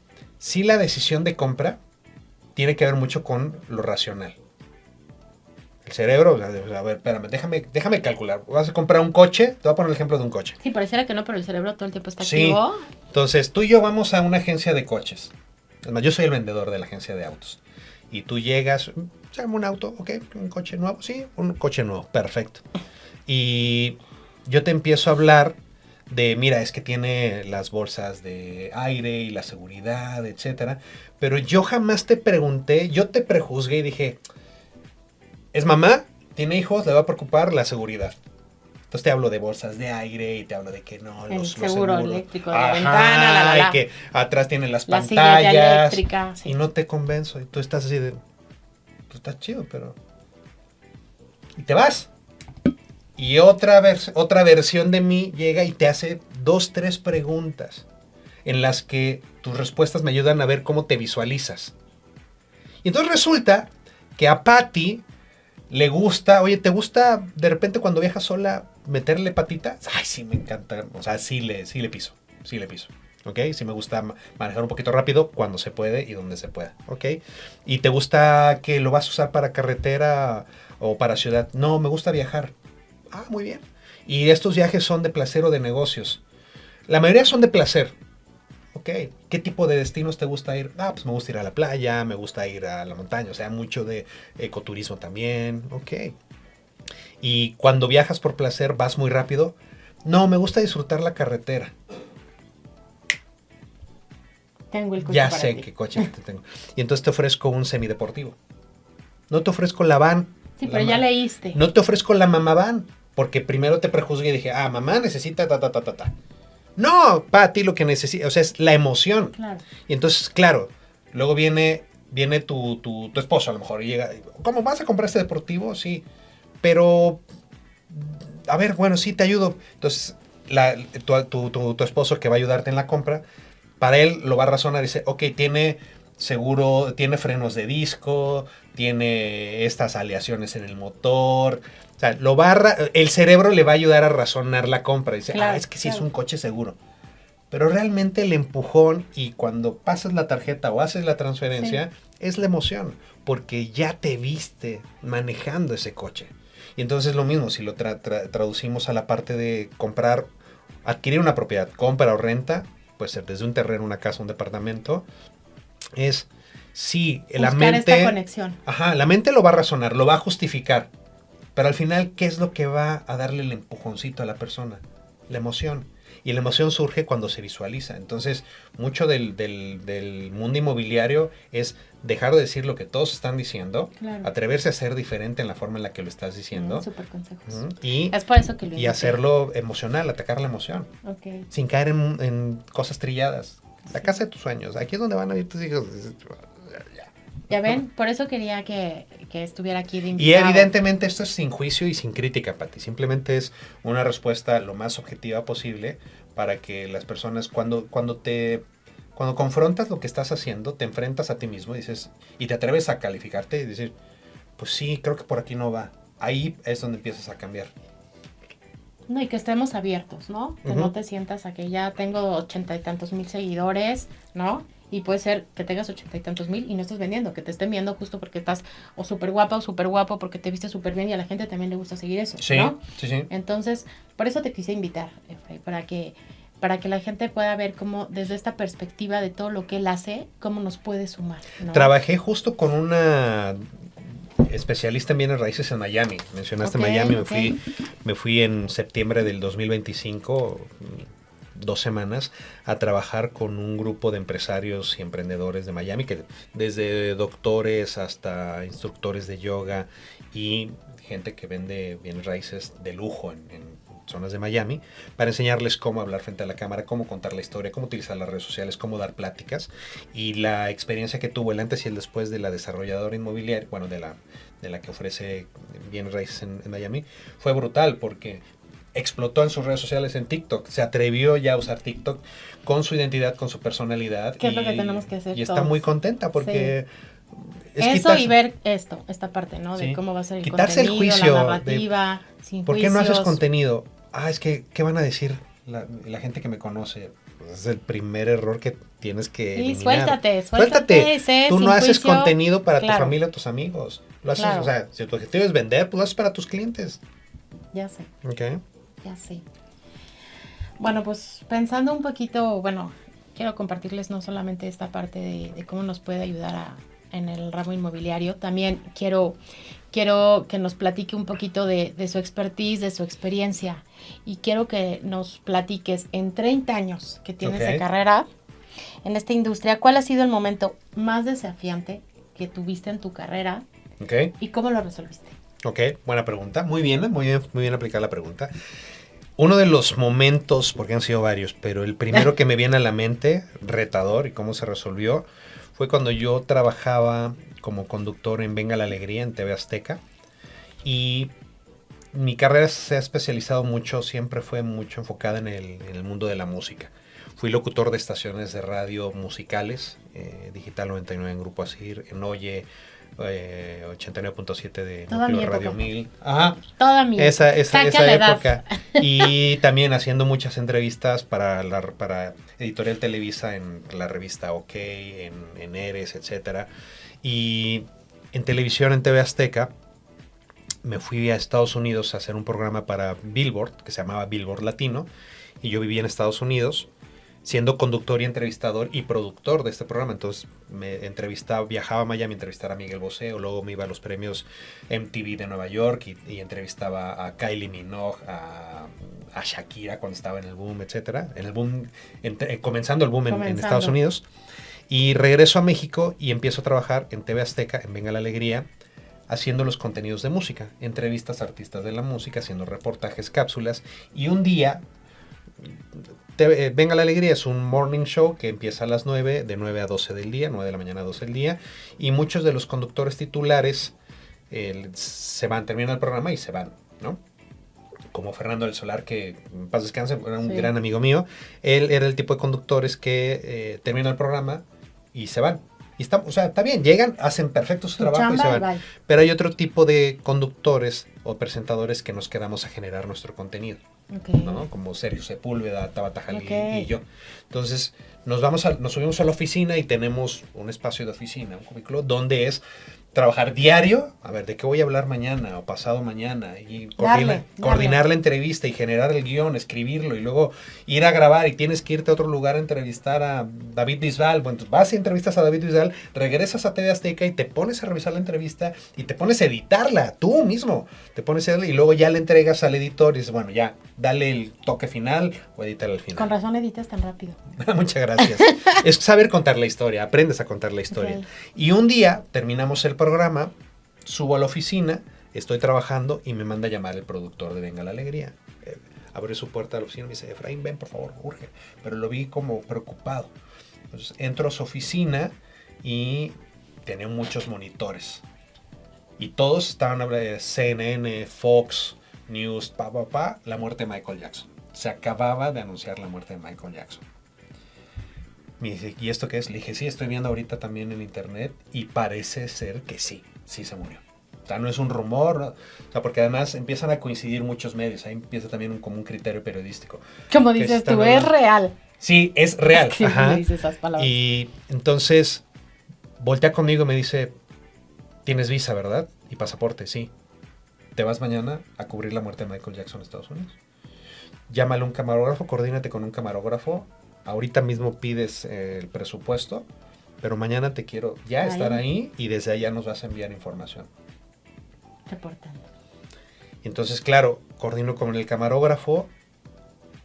Sí, la decisión de compra tiene que ver mucho con lo racional. El cerebro, a ver, espérame, déjame calcular. Vas a comprar un coche, te voy a poner el ejemplo de un coche. Sí, pareciera que no, pero el cerebro todo el tiempo está Sí. activo. Entonces, tú y yo vamos a una agencia de coches. Además, yo soy el vendedor de la agencia de autos. Y tú llegas, ¿se llama un auto? Ok, un coche nuevo. Sí, un coche nuevo, perfecto. Y yo te empiezo a hablar de, mira, es que tiene las bolsas de aire y la seguridad, etcétera. Pero yo jamás te pregunté, yo te prejuzgué y dije, ¿es mamá? ¿Tiene hijos? ¿Le va a preocupar la seguridad? Entonces te hablo de bolsas de aire y te hablo de que no, los seguro seguros. eléctrico de la ventana, y que atrás tienen las la pantallas. silla ya eléctrica. Sí. Y no te convenzo. Y tú estás así de, pues está chido, pero... Y te vas. Y otra versión de mí llega y te hace 2, 3 preguntas en las que tus respuestas me ayudan a ver cómo te visualizas. Y entonces resulta que a Pati le gusta, oye, ¿te gusta de repente cuando viajas sola meterle patita? Ay, sí, me encanta. O sea, sí le piso. ¿Ok? Sí me gusta manejar un poquito rápido cuando se puede y donde se pueda. ¿Ok? ¿Y te gusta que lo vas a usar para carretera o para ciudad? No, me gusta viajar. Ah, muy bien. ¿Y estos viajes son de placer o de negocios? La mayoría son de placer. Ok. ¿Qué tipo de destinos te gusta ir? Ah, pues me gusta ir a la playa, me gusta ir a la montaña, o sea, mucho de ecoturismo también. Ok. ¿Y cuando viajas por placer vas muy rápido? No, me gusta disfrutar la carretera. Tengo el coche Ya para sé ti. qué coche te tengo. Y entonces te ofrezco un semideportivo. No te ofrezco la van. Sí, pero ya leíste. No te ofrezco la mamá van. Porque primero te prejuzgué y dije, ah, mamá necesita ta. No, para ti lo que necesita, o sea, es la emoción. Claro. Y entonces, claro, luego viene tu esposo a lo mejor y llega, ¿cómo vas a comprar este deportivo? Sí, pero, a ver, bueno, sí, te ayudo. Entonces, tu esposo que va a ayudarte en la compra, para él lo va a razonar y dice, ok, tiene seguro, tiene frenos de disco, tiene estas aleaciones en el motor. O sea, el cerebro le va a ayudar a razonar la compra. Dice, claro, es que sí es un coche seguro. Pero realmente el empujón y cuando pasas la tarjeta o haces la transferencia, es la emoción. Porque ya te viste manejando ese coche. Y entonces lo mismo, si lo traducimos a la parte de comprar, adquirir una propiedad, compra o renta, puede ser desde un terreno, una casa, un departamento, es, sí, la mente... esta conexión. Ajá, la mente lo va a razonar, lo va a justificar. Pero al final, ¿qué es lo que va a darle el empujoncito a la persona? La emoción. Y la emoción surge cuando se visualiza. Entonces, mucho del mundo inmobiliario es dejar de decir lo que todos están diciendo, atreverse a ser diferente en la forma en la que lo estás diciendo. Súper consejos. Y, es por eso que y hacerlo emocional, atacar la emoción. Okay. Sin caer en cosas trilladas. La casa de tus sueños. Aquí es donde van a ir tus hijos. Ya ven, por eso quería que que estuviera aquí de Y invitado. evidentemente esto es sin juicio y sin crítica, Pati. Simplemente es una respuesta lo más objetiva posible para que las personas, cuando confrontas lo que estás haciendo, te enfrentas a ti mismo y dices, y te atreves a calificarte y decir, pues sí, creo que por aquí no va. Ahí es donde empiezas a cambiar. No, y que estemos abiertos, ¿no? Que no te sientas a que ya tengo 80 y tantos mil seguidores, ¿no? Y puede ser que tengas 80 y tantos mil y no estés vendiendo, que te estén viendo justo porque estás o súper guapa o súper guapo, porque te viste súper bien y a la gente también le gusta seguir eso, Sí, ¿no? sí. Entonces, por eso te quise invitar, Efraín, para que la gente pueda ver cómo desde esta perspectiva de todo lo que él hace, cómo nos puede sumar, ¿no? Trabajé justo con una especialista en bienes raíces en Miami. Mencionaste Miami, me fui en septiembre del 2025, 2 semanas, a trabajar con un grupo de empresarios y emprendedores de Miami, que desde doctores hasta instructores de yoga y gente que vende bienes raíces de lujo en zonas de Miami, para enseñarles cómo hablar frente a la cámara, cómo contar la historia, cómo utilizar las redes sociales, cómo dar pláticas. Y la experiencia que tuvo el antes y el después de la desarrolladora inmobiliaria, bueno, de la que ofrece bienes raíces en Miami, fue brutal porque explotó en sus redes sociales, en TikTok. Se atrevió ya a usar TikTok con su identidad, con su personalidad. ¿Qué es lo que tenemos que hacer y está todos? muy contenta porque... Es eso y ver esta parte, ¿no? De cómo va a ser el quitarse contenido, el juicio, la narrativa, sin ¿por qué juicios? no haces contenido? Es que, ¿qué van a decir la gente que me conoce? Pues es el primer error que tienes que eliminar. Suéltate. Tú no haces juicio, contenido para tu familia o tus amigos. Lo haces, claro. O sea, si tu objetivo es vender, pues lo haces para tus clientes. Ya sé. Ok. Ya sé. Bueno, pues pensando un poquito, quiero compartirles no solamente esta parte de cómo nos puede ayudar en el ramo inmobiliario, también quiero que nos platique un poquito de su expertise, de su experiencia, y quiero que nos platiques en 30 años que tienes de carrera en esta industria, ¿cuál ha sido el momento más desafiante que tuviste en tu carrera? Okay. ¿Y cómo lo resolviste? Ok, buena pregunta. Muy bien aplicada la pregunta. Uno de los momentos, porque han sido varios, pero el primero que me viene a la mente, retador y cómo se resolvió, fue cuando yo trabajaba como conductor en Venga la Alegría en TV Azteca. Y mi carrera se ha especializado mucho, siempre fue mucho enfocada en el mundo de la música. Fui locutor de estaciones de radio musicales, Digital 99 en Grupo Asir, en Oye, 89.7 de Núcleo Radio 1000. Ajá. Toda mi esa época. Y también haciendo muchas entrevistas para Editorial Televisa en la revista OK, en Eres, etcétera. Y en televisión, en TV Azteca, me fui a Estados Unidos a hacer un programa para Billboard, que se llamaba Billboard Latino, y yo vivía en Estados Unidos, siendo conductor y entrevistador y productor de este programa. Entonces viajaba a Miami a entrevistar a Miguel Bosé, o luego me iba a los premios MTV de Nueva York y entrevistaba a Kylie Minogue, a Shakira cuando estaba en el boom, etcétera. En el boom, comenzando el boom en Estados Unidos. Y regreso a México y empiezo a trabajar en TV Azteca, en Venga la Alegría, haciendo los contenidos de música, entrevistas a artistas de la música, haciendo reportajes, cápsulas. Y un día, Venga la Alegría es un morning show que empieza a las 9, de 9 a 12 del día, 9 de la mañana a 12 del día, y muchos de los conductores titulares se van, terminan el programa y se van, ¿no? Como Fernando del Solar, que en paz descanse, era un gran amigo mío. Él era el tipo de conductores que terminan el programa y se van. Y está bien, llegan, hacen perfecto su trabajo y se van. Bye. Pero hay otro tipo de conductores o presentadores que nos quedamos a generar nuestro contenido, ¿no? Como Sergio Sepúlveda, Tabata Jalí y yo. Entonces nos subimos a la oficina y tenemos un espacio de oficina, un cubículo, donde es trabajar diario, a ver, ¿de qué voy a hablar mañana o pasado mañana? Y coordinar la entrevista y generar el guión, escribirlo y luego ir a grabar y tienes que irte a otro lugar a entrevistar a David Bisbal. Bueno, entonces vas y entrevistas a David Bisbal, regresas a TV Azteca y te pones a revisar la entrevista y te pones a editarla tú mismo. Te pones a editarla y luego ya le entregas al editor y dices, bueno, ya, dale el toque final o edítala al final. Con razón editas tan rápido. Muchas gracias. Es saber contar la historia, aprendes a contar la historia. Okay. Y un día terminamos el programa, subo a la oficina, estoy trabajando y me manda a llamar el productor de Venga la Alegría. Abre su puerta a la oficina y me dice, Efraín, ven por favor, urge. Pero lo vi como preocupado. Entonces entro a su oficina y tenía muchos monitores. Y todos estaban hablando de CNN, Fox News, la muerte de Michael Jackson. Se acababa de anunciar la muerte de Michael Jackson. Me dice, ¿y esto qué es? Le dije, sí, estoy viendo ahorita también en internet y parece ser que sí se murió. O sea, no es un rumor, ¿no? O sea, porque además empiezan a coincidir muchos medios, ahí empieza también como un criterio periodístico. Como dices tú, es real. Sí, es real. Es que ajá. me dice esas palabras. Y entonces voltea conmigo y me dice, tienes visa, ¿verdad? Y pasaporte, sí. ¿Te vas mañana a cubrir la muerte de Michael Jackson en Estados Unidos? Llámale a un camarógrafo, coordínate con un camarógrafo. Ahorita mismo pides el presupuesto, pero mañana te quiero ya estar ahí y desde allá nos vas a enviar información. Reportando. Entonces, claro, coordino con el camarógrafo.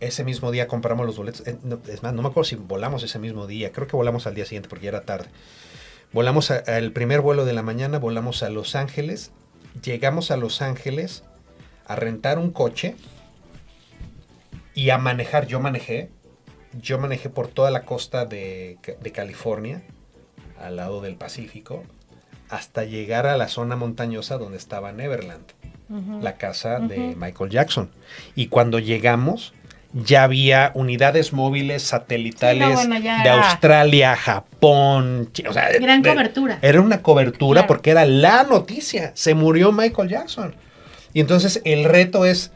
Ese mismo día compramos los boletos. Es más, no me acuerdo si volamos ese mismo día. Creo que volamos al día siguiente porque ya era tarde. Volamos al primer vuelo de la mañana, volamos a Los Ángeles. Llegamos a Los Ángeles a rentar un coche y a manejar. Yo manejé por toda la costa de California, al lado del Pacífico, hasta llegar a la zona montañosa donde estaba Neverland, la casa de Michael Jackson. Y cuando llegamos, ya había unidades móviles satelitales de Australia, Japón. O sea, gran cobertura. Era una cobertura porque era la noticia. Se murió Michael Jackson. Y entonces el reto es,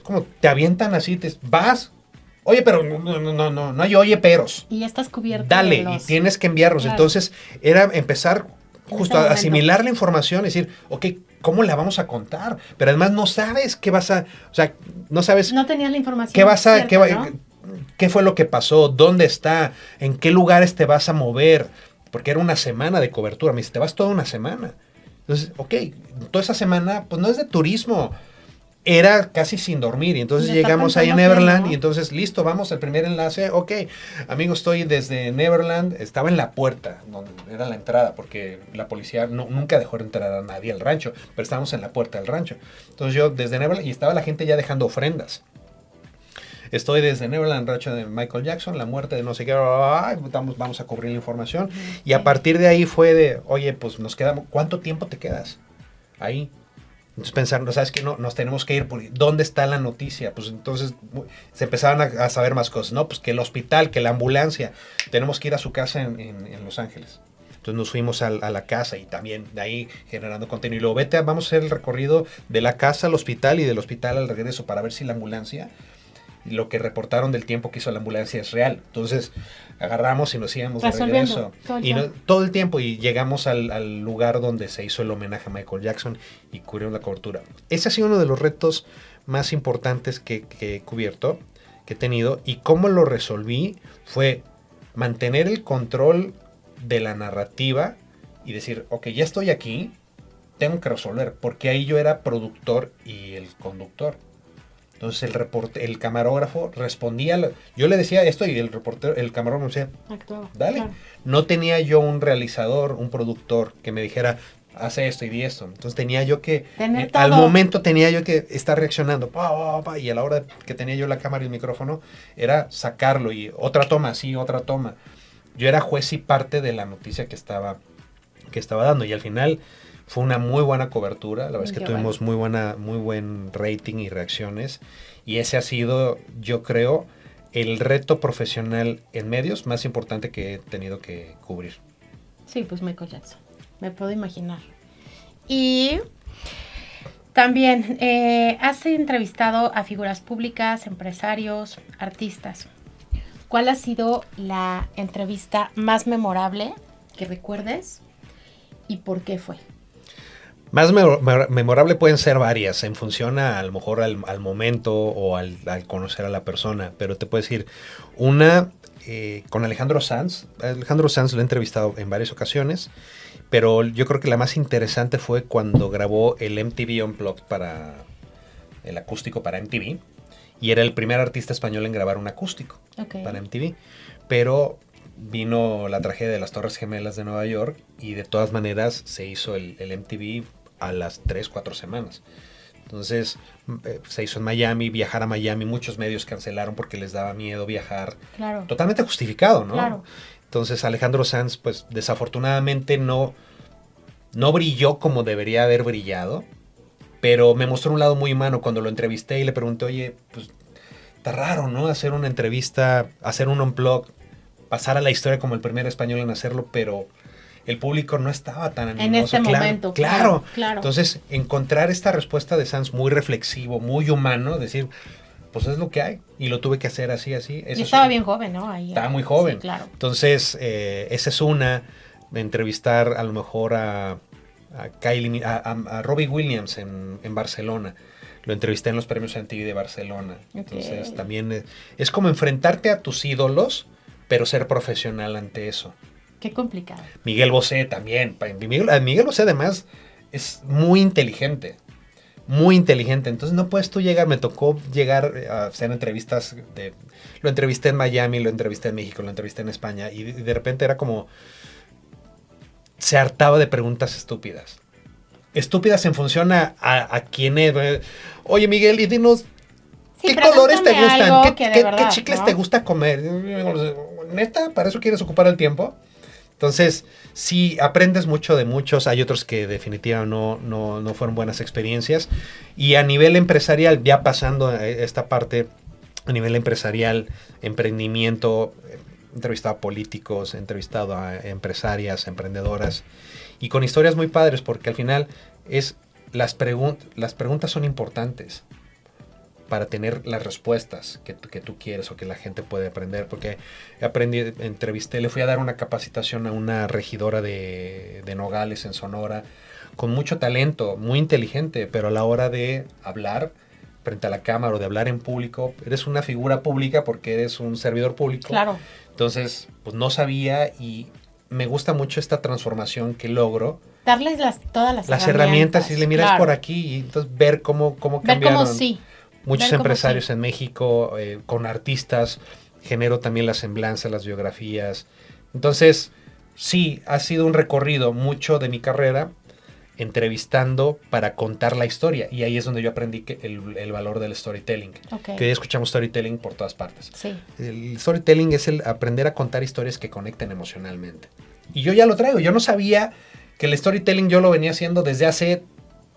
como te avientan así, vas. Oye, pero no hay oye peros. Y ya estás cubierto. Dale, y tienes que enviarlos. Claro. Entonces, era empezar justo a asimilar la información, es decir, ok, ¿cómo la vamos a contar? Pero además no sabes qué vas a, o sea, no sabes. No tenías la información. ¿Qué vas a, cierta, ¿no? qué fue lo que pasó? ¿Dónde está? ¿En qué lugares te vas a mover? Porque era una semana de cobertura. Me dice, te vas toda una semana. Entonces, ok, toda esa semana, pues no es de turismo. Era casi sin dormir y entonces llegamos ahí a Neverland, ¿no? Y entonces listo, vamos al primer enlace. Ok, amigo, estoy desde Neverland, estaba en la puerta donde era la entrada porque la policía nunca dejó entrar a nadie al rancho, pero estábamos en la puerta del rancho. Entonces yo desde Neverland y estaba la gente ya dejando ofrendas. Estoy desde Neverland, rancho de Michael Jackson, la muerte de no sé qué, vamos a cubrir la información. Y a partir de ahí fue de, oye, pues nos quedamos, ¿cuánto tiempo te quedas ahí? Entonces pensaron, ¿sabes qué? No, nos tenemos que ir. ¿Dónde está la noticia? Pues entonces se empezaban a saber más cosas, ¿no? Pues que el hospital, que la ambulancia. Tenemos que ir a su casa en Los Ángeles. Entonces nos fuimos a la casa y también de ahí generando contenido. Y luego vamos a hacer el recorrido de la casa al hospital y del hospital al regreso para ver si la ambulancia, lo que reportaron del tiempo que hizo la ambulancia es real. Entonces agarramos y nos íbamos de regreso. Todo el tiempo y llegamos al lugar donde se hizo el homenaje a Michael Jackson y cubrieron la cobertura. Ese ha sido uno de los retos más importantes que he cubierto, que he tenido. Y cómo lo resolví fue mantener el control de la narrativa y decir, ok, ya estoy aquí, tengo que resolver. Porque ahí yo era productor y el conductor. Entonces el camarógrafo respondía, yo le decía esto y el camarógrafo me decía, dale. Claro. No tenía yo un realizador, un productor que me dijera, hace esto y di esto. Entonces tenía yo que, al momento tenía yo que estar reaccionando, y a la hora que tenía yo la cámara y el micrófono, era sacarlo y otra toma, sí, otra toma. Yo era juez y parte de la noticia que estaba dando y al final fue una muy buena cobertura, la verdad es que tuvimos muy buen rating y reacciones y ese ha sido, yo creo, el reto profesional en medios más importante que he tenido que cubrir. Sí, pues Michael Jackson, me puedo imaginar. Y también has entrevistado a figuras públicas, empresarios, artistas. ¿Cuál ha sido la entrevista más memorable que recuerdes y por qué fue? Más memorable pueden ser varias, en función a lo mejor al momento o al conocer a la persona, pero te puedo decir, una con Alejandro Sanz. Alejandro Sanz lo he entrevistado en varias ocasiones, pero yo creo que la más interesante fue cuando grabó el MTV Unplugged el acústico para MTV, y era el primer artista español en grabar un acústico para MTV, pero vino la tragedia de las Torres Gemelas de Nueva York y de todas maneras se hizo el MTV a las 3-4 semanas. Entonces se hizo en Miami, viajar a Miami, muchos medios cancelaron porque les daba miedo viajar. Claro. Totalmente justificado, ¿no? Claro. Entonces Alejandro Sanz, pues desafortunadamente no No brilló como debería haber brillado, pero me mostró un lado muy humano cuando lo entrevisté y le pregunté, oye, pues está raro, ¿no? Hacer una entrevista, hacer un unplug, pasar a la historia como el primer español en hacerlo, pero el público no estaba tan animoso. En este momento. Claro. Claro. Entonces, encontrar esta respuesta de Sanz muy reflexivo, muy humano, decir, pues es lo que hay. Y lo tuve que hacer así. Y estaba bien joven, ¿no? Ahí, estaba muy joven. Sí, claro. Entonces, esa es una, de entrevistar a lo mejor a Robbie Williams en Barcelona. Lo entrevisté en los premios MTV de Barcelona. Okay. Entonces, también es como enfrentarte a tus ídolos, pero ser profesional ante eso. Qué complicado. Miguel Bosé también. Miguel Bosé además es muy inteligente. Muy inteligente. Entonces no puedes tú llegar. Me tocó llegar a hacer entrevistas. Lo entrevisté en Miami, lo entrevisté en México, lo entrevisté en España. Y de repente era como... Se hartaba de preguntas estúpidas. Estúpidas en función a quién es. Oye, Miguel, y dinos... ¿Qué colores te gustan? ¿Qué chicles, ¿no?, te gusta comer? ¿Neta? ¿Para eso quieres ocupar el tiempo? Entonces, sí, aprendes mucho de muchos. Hay otros que definitivamente no fueron buenas experiencias. Y a nivel empresarial, ya pasando a esta parte, a nivel empresarial, emprendimiento, he entrevistado a políticos, he entrevistado a empresarias, emprendedoras, y con historias muy padres, porque al final las preguntas son importantes para tener las respuestas que tú quieres o que la gente puede aprender. Porque le fui a dar una capacitación a una regidora de Nogales en Sonora, con mucho talento, muy inteligente, pero a la hora de hablar frente a la cámara o de hablar en público, eres una figura pública porque eres un servidor público. Claro. Entonces, pues no sabía, y me gusta mucho esta transformación que logro. Darles todas las herramientas y le miras, claro, por aquí, y entonces ver cómo cambiaron. Ver cómo sí. Muchos empresarios en México, con artistas, genero también las semblanzas, las biografías. Entonces, sí, ha sido un recorrido mucho de mi carrera entrevistando para contar la historia. Y ahí es donde yo aprendí el valor del storytelling. Okay. Que hoy escuchamos storytelling por todas partes. Sí. El storytelling es el aprender a contar historias que conecten emocionalmente. Y yo ya lo traigo. Yo no sabía que el storytelling yo lo venía haciendo desde hace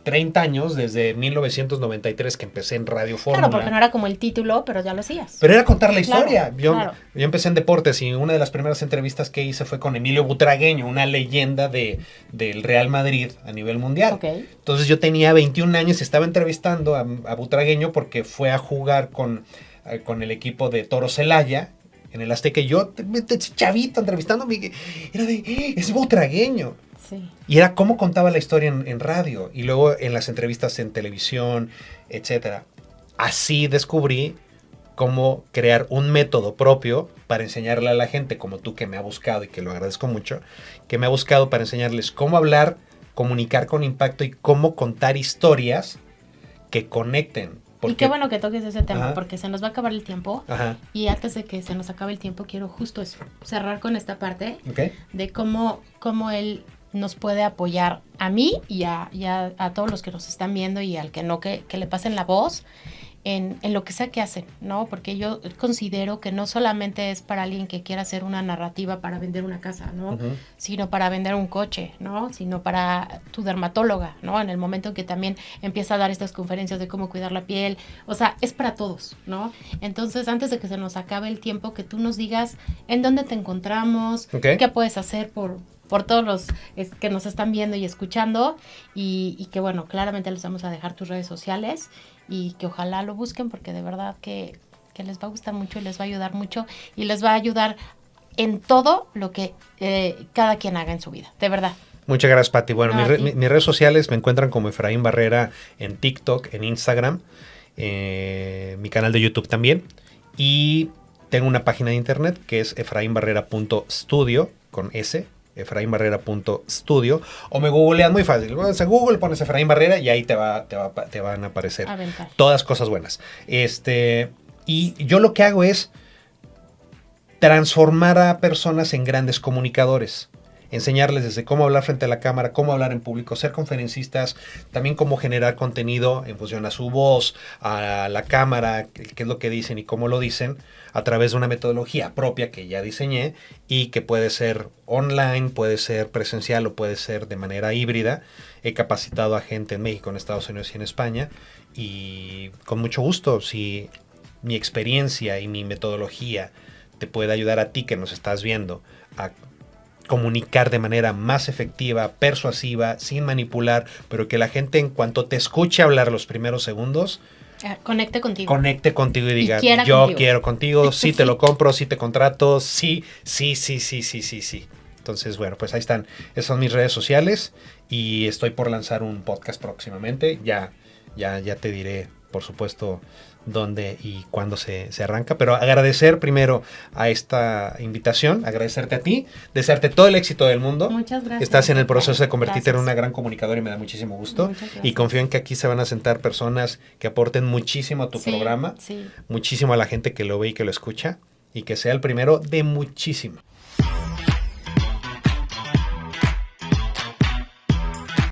30 años, desde 1993 que empecé en Radio Fórmula. Claro, porque no era como el título, pero ya lo hacías. Pero era contar la historia. Claro. Yo empecé en deportes y una de las primeras entrevistas que hice fue con Emilio Butragueño, una leyenda del Real Madrid a nivel mundial. Okay. Entonces yo tenía 21 años y estaba entrevistando a Butragueño porque fue a jugar con el equipo de Toro Celaya en el Azteca. Y yo, chavito, entrevistándome, era es Butragueño. Sí. Y era cómo contaba la historia en radio y luego en las entrevistas en televisión, etcétera. Así descubrí cómo crear un método propio para enseñarle a la gente, como tú, que me ha buscado y que lo agradezco mucho, que me ha buscado para enseñarles cómo hablar, comunicar con impacto y cómo contar historias que conecten. Y qué bueno que toques ese tema, ajá, porque se nos va a acabar el tiempo. Ajá. Y antes de que se nos acabe el tiempo, quiero justo eso, cerrar con esta parte, okay, de cómo él nos puede apoyar a mí y a todos los que nos están viendo, y al que no, que le pasen la voz en lo que sea que hacen, ¿no? Porque yo considero que no solamente es para alguien que quiera hacer una narrativa para vender una casa, ¿no? Uh-huh. Sino para vender un coche, ¿no? Sino para tu dermatóloga, ¿no? En el momento en que también empieza a dar estas conferencias de cómo cuidar la piel. O sea, es para todos, ¿no? Entonces, antes de que se nos acabe el tiempo, que tú nos digas en dónde te encontramos, okay, qué puedes hacer por todos los que nos están viendo y escuchando, y que bueno, claramente les vamos a dejar tus redes sociales, y que ojalá lo busquen, porque de verdad que les va a gustar mucho y les va a ayudar mucho, y les va a ayudar en todo lo que cada quien haga en su vida, de verdad. Muchas gracias, Pati. Bueno, mis redes sociales me encuentran como Efraín Barrera en TikTok, en Instagram, mi canal de YouTube también, y tengo una página de internet que es efrainbarrera.studio, con S, efrainbarrera.studio, o me googlean muy fácil. Vas a Google, pones Efraín Barrera y ahí te van a aparecer todas cosas buenas. Y yo lo que hago es transformar a personas en grandes comunicadores. enseñarles desde cómo hablar frente a la cámara, cómo hablar en público, ser conferencistas, también cómo generar contenido en función a su voz, a la cámara, qué es lo que dicen y cómo lo dicen, a través de una metodología propia que ya diseñé y que puede ser online, puede ser presencial o puede ser de manera híbrida. He capacitado a gente en México, en Estados Unidos y en España, y con mucho gusto, si mi experiencia y mi metodología te puede ayudar a ti que nos estás viendo a comunicar de manera más efectiva, persuasiva, sin manipular, pero que la gente en cuanto te escuche hablar los primeros segundos, conecte contigo. Conecte contigo y diga, yo contigo. quiero contigo, sí te Sí. lo compro, sí te contrato, sí. Entonces, bueno, pues ahí están. Esas son mis redes sociales y estoy por lanzar un podcast próximamente. Ya te diré, por supuesto, dónde y cuándo se arranca, pero agradecer primero a esta invitación, agradecerte a ti, desearte todo el éxito del mundo. Muchas gracias. Estás en el proceso de convertirte en Gracias. una gran comunicadora y me da muchísimo gusto. Muchas gracias. Y confío en que aquí se van a sentar personas que aporten muchísimo a tu programa, Sí. muchísimo a la gente que lo ve y que lo escucha, y que sea el primero de muchísimo.